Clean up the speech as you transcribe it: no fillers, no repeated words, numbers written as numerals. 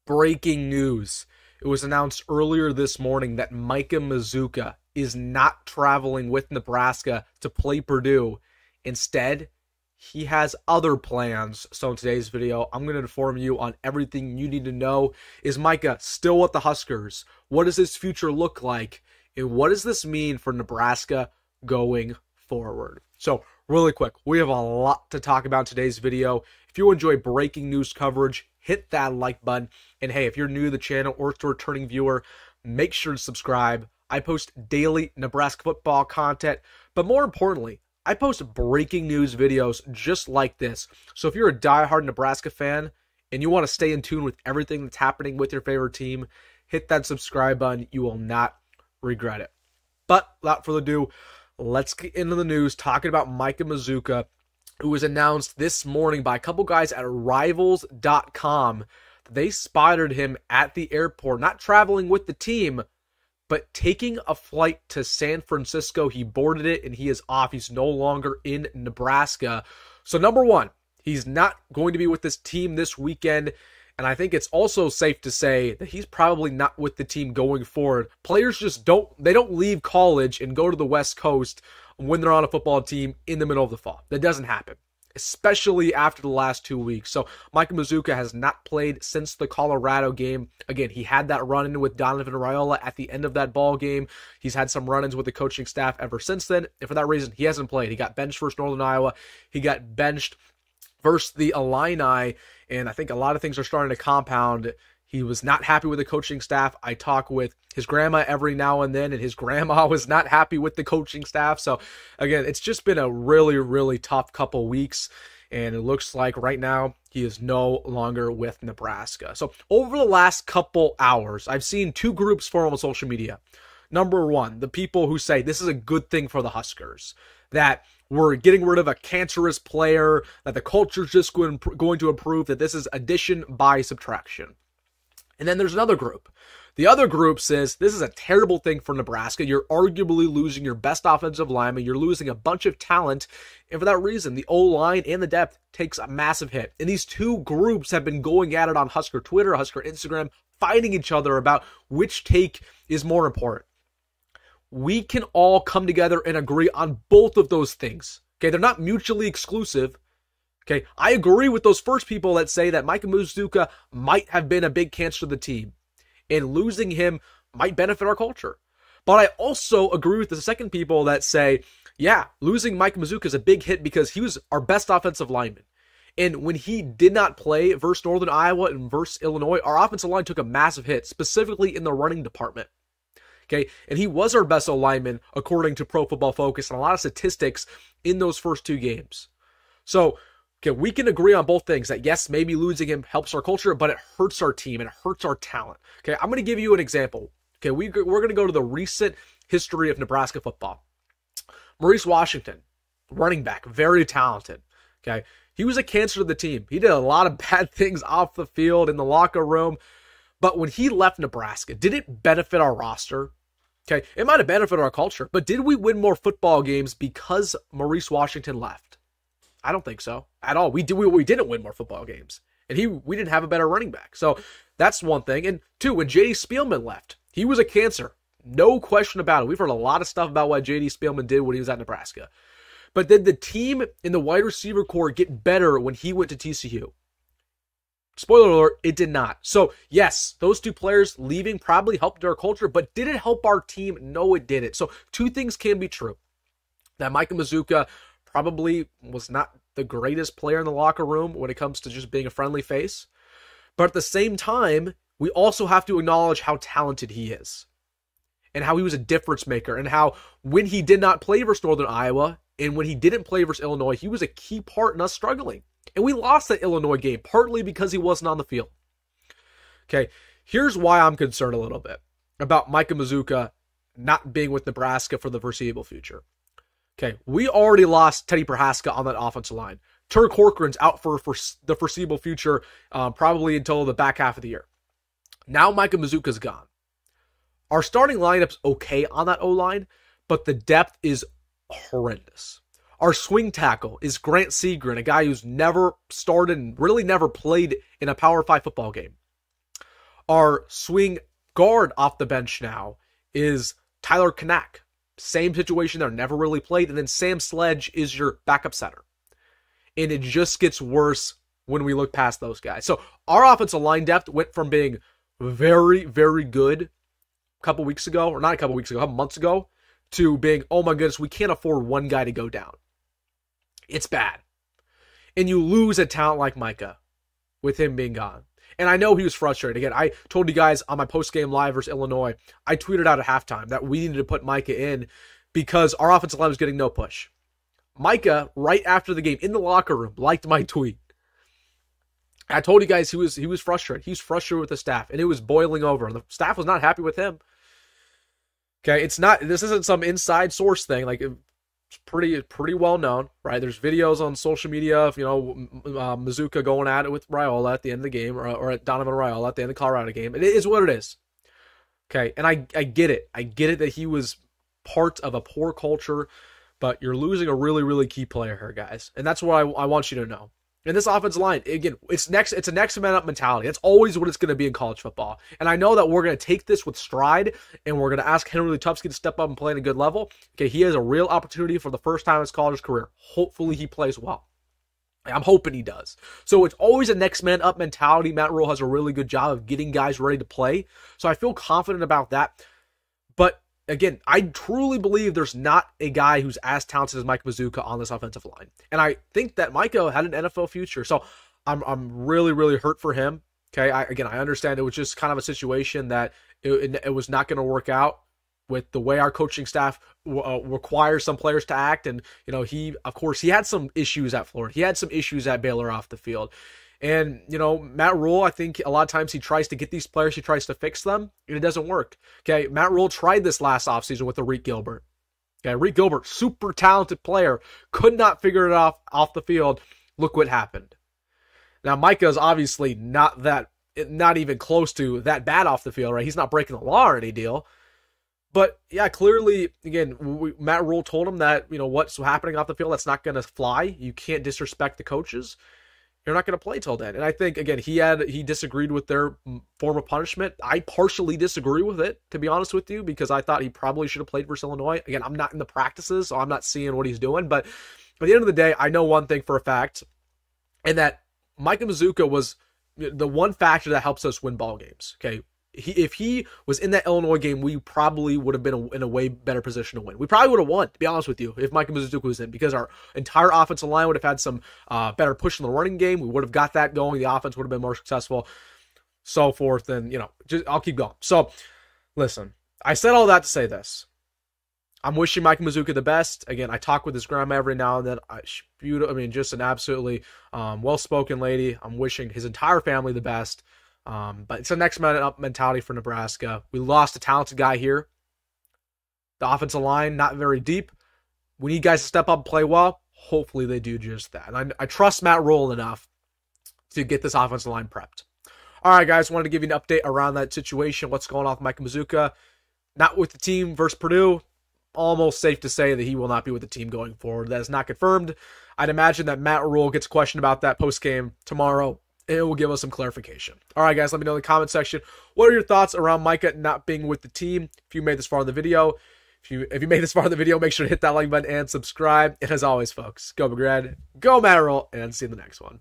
Breaking news. It was announced earlier this morning that Micah Mazzccua is not traveling with Nebraska to play Purdue. Instead, he has other plans. So in today's video, I'm going to inform you on everything you need to know. Is Micah still with the Huskers? What does his future look like? And what does this mean for Nebraska going forward? So really quick, we have a lot to talk about in today's video. If you enjoy breaking news coverage, hit that like button. And hey, if you're new to the channel or a returning viewer, make sure to subscribe. I post daily Nebraska football content, but more importantly, I post breaking news videos just like this. So if you're a diehard Nebraska fan and you want to stay in tune with everything that's happening with your favorite team, hit that subscribe button. You will not regret it. But without further ado, let's get into the news talking about Micah Mazzccua, who was announced this morning by a couple guys at Rivals.com. They spotted him at the airport, not traveling with the team, but taking a flight to San Francisco. He boarded it and he is off. He's no longer in Nebraska. So number one, he's not going to be with this team this weekend. And I think it's also safe to say that he's probably not with the team going forward. Players just don't leave college and go to the West Coast when they're on a football team in the middle of the fall. That doesn't happen, especially after the last 2 weeks. So Micah Mazzccua has not played since the Colorado game. Again, he had that run-in with Donovan Raiola at the end of that ball game. He's had some run-ins with the coaching staff ever since then. And for that reason, he hasn't played. He got benched versus Northern Iowa. He got benched versus the Illini. And I think a lot of things are starting to compound. He was not happy with the coaching staff. I talk with his grandma every now and then, and his grandma was not happy with the coaching staff. So, again, it's just been a really, really tough couple weeks, and it looks like right now he is no longer with Nebraska. So, over the last couple hours, I've seen two groups form on social media. Number one, the people who say this is a good thing for the Huskers, that we're getting rid of a cancerous player, that the culture's just going to improve, that this is addition by subtraction. And then there's another group. The other group says this is a terrible thing for Nebraska. You're arguably losing your best offensive lineman. You're losing a bunch of talent. And for that reason, the O-line and the depth takes a massive hit. And these two groups have been going at it on Husker Twitter, Husker Instagram, fighting each other about which take is more important. We can all come together and agree on both of those things. Okay, they're not mutually exclusive. Okay, I agree with those first people that say that Micah Mazzccua might have been a big cancer to the team, and losing him might benefit our culture. But I also agree with the second people that say, yeah, losing Micah Mazzccua is a big hit because he was our best offensive lineman. And when he did not play versus Northern Iowa and versus Illinois, our offensive line took a massive hit, specifically in the running department. Okay, and he was our best lineman according to Pro Football Focus and a lot of statistics in those first two games. So, okay, we can agree on both things that yes, maybe losing him helps our culture, but it hurts our team and it hurts our talent. Okay, I'm going to give you an example. Okay, we're going to go to the recent history of Nebraska football. Maurice Washington, running back, very talented. Okay, he was a cancer to the team. He did a lot of bad things off the field, in the locker room. But when he left Nebraska, did it benefit our roster? Okay, it might have benefited our culture, but did we win more football games because Maurice Washington left? I don't think so at all. We didn't win more football games, and we didn't have a better running back. So that's one thing. And two, when J.D. Spielman left, he was a cancer, no question about it. We've heard a lot of stuff about what J.D. Spielman did when he was at Nebraska. But did the team in the wide receiver core get better when he went to TCU? Spoiler alert, it did not. So yes, those two players leaving probably helped our culture, but did it help our team? No, it didn't. So two things can be true. That Micah Mazzccua probably was not the greatest player in the locker room when it comes to just being a friendly face. But at the same time, we also have to acknowledge how talented he is and how he was a difference maker, and how when he did not play versus Northern Iowa and when he didn't play versus Illinois, he was a key part in us struggling. And we lost that Illinois game partly because he wasn't on the field. Okay, here's why I'm concerned a little bit about Micah Mazzccua not being with Nebraska for the foreseeable future. Okay, we already lost Teddy Prohaska on that offensive line. Turk Corcoran's out for the foreseeable future, probably until the back half of the year. Now Micah Mazzccua gone. Our starting lineup's okay on that O-line, but the depth is horrendous. Our swing tackle is Grant Seagren, a guy who's never started and really never played in a Power 5 football game. Our swing guard off the bench now is Tyler Kanak. Same situation there, never really played. And then Sam Sledge is your backup center. And it just gets worse when we look past those guys. So our offensive line depth went from being very, very good a couple weeks ago, or not a couple weeks ago, a couple months ago, to being, oh my goodness, we can't afford one guy to go down. It's bad. And you lose a talent like Micah with him being gone. And I know he was frustrated. Again, I told you guys on my post-game live versus Illinois, I tweeted out at halftime that we needed to put Micah in because our offensive line was getting no push. Micah, right after the game, in the locker room, liked my tweet. I told you guys he was frustrated. He was frustrated with the staff, and it was boiling over. The staff was not happy with him. Okay, this isn't some inside source thing. Like, it's pretty well known, right? There's videos on social media of, Mazzccua going at it with Raiola at the end of the game, or at Donovan Raiola at the end of the Colorado game. It is what it is. Okay, and I get it. I get it that he was part of a poor culture, but you're losing a really, really key player here, guys. And that's what I want you to know. And this offensive line, again, it's a next man up mentality. That's always what it's going to be in college football. And I know that we're going to take this with stride, and we're going to ask Henry Tupsky to step up and play at a good level. Okay, he has a real opportunity for the first time in his college career. Hopefully he plays well. I'm hoping he does. So it's always a next man up mentality. Matt Rhule has a really good job of getting guys ready to play. So I feel confident about that. But again, I truly believe there's not a guy who's as talented as Micah Mazzccua on this offensive line. And I think that Micah had an NFL future. So I'm really, really hurt for him. Okay, I understand it was just kind of a situation that it was not going to work out with the way our coaching staff requires some players to act. And, he had some issues at Florida. He had some issues at Baylor off the field. And, Matt Rhule, I think a lot of times he tries to get these players, he tries to fix them, and it doesn't work. Okay, Matt Rhule tried this last offseason with Reek Gilbert. Okay, Reek Gilbert, super talented player, could not figure it off the field. Look what happened. Now, Micah's obviously not even close to that bad off the field, right? He's not breaking the law or any deal. But, yeah, clearly, again, Matt Rhule told him that, what's happening off the field, that's not going to fly. You can't disrespect the coaches. You're not going to play till then. And I think, again, he disagreed with their form of punishment. I partially disagree with it, to be honest with you, because I thought he probably should have played versus Illinois. Again, I'm not in the practices, so I'm not seeing what he's doing. But at the end of the day, I know one thing for a fact, and that Micah Mazzccua was the one factor that helps us win ball games. Okay, if he was in that Illinois game, we probably would have been in a way better position to win. We probably would have won, to be honest with you, if Micah Mazzccua was in, because our entire offensive line would have had some better push in the running game. We would have got that going. The offense would have been more successful, so forth. And, I'll keep going. So, listen, I said all that to say this. I'm wishing Micah Mazzccua the best. Again, I talk with his grandma every now and then. Just an absolutely well-spoken lady. I'm wishing his entire family the best. But it's a next man up mentality for Nebraska. We lost a talented guy here. The offensive line, not very deep. We need guys to step up and play well. Hopefully they do just that. And I trust Matt Rhule enough to get this offensive line prepped. All right, guys, wanted to give you an update around that situation. What's going on with Micah Mazzccua? Not with the team versus Purdue. Almost safe to say that he will not be with the team going forward. That is not confirmed. I'd imagine that Matt Rhule gets questioned about that post-game tomorrow. It will give us some clarification. All right, guys, let me know in the comment section. What are your thoughts around Micah not being with the team? If you made this far in the video, if you made this far in the video, make sure to hit that like button and subscribe. And as always, folks, go Big Red, go Matt Rhule, and see you in the next one.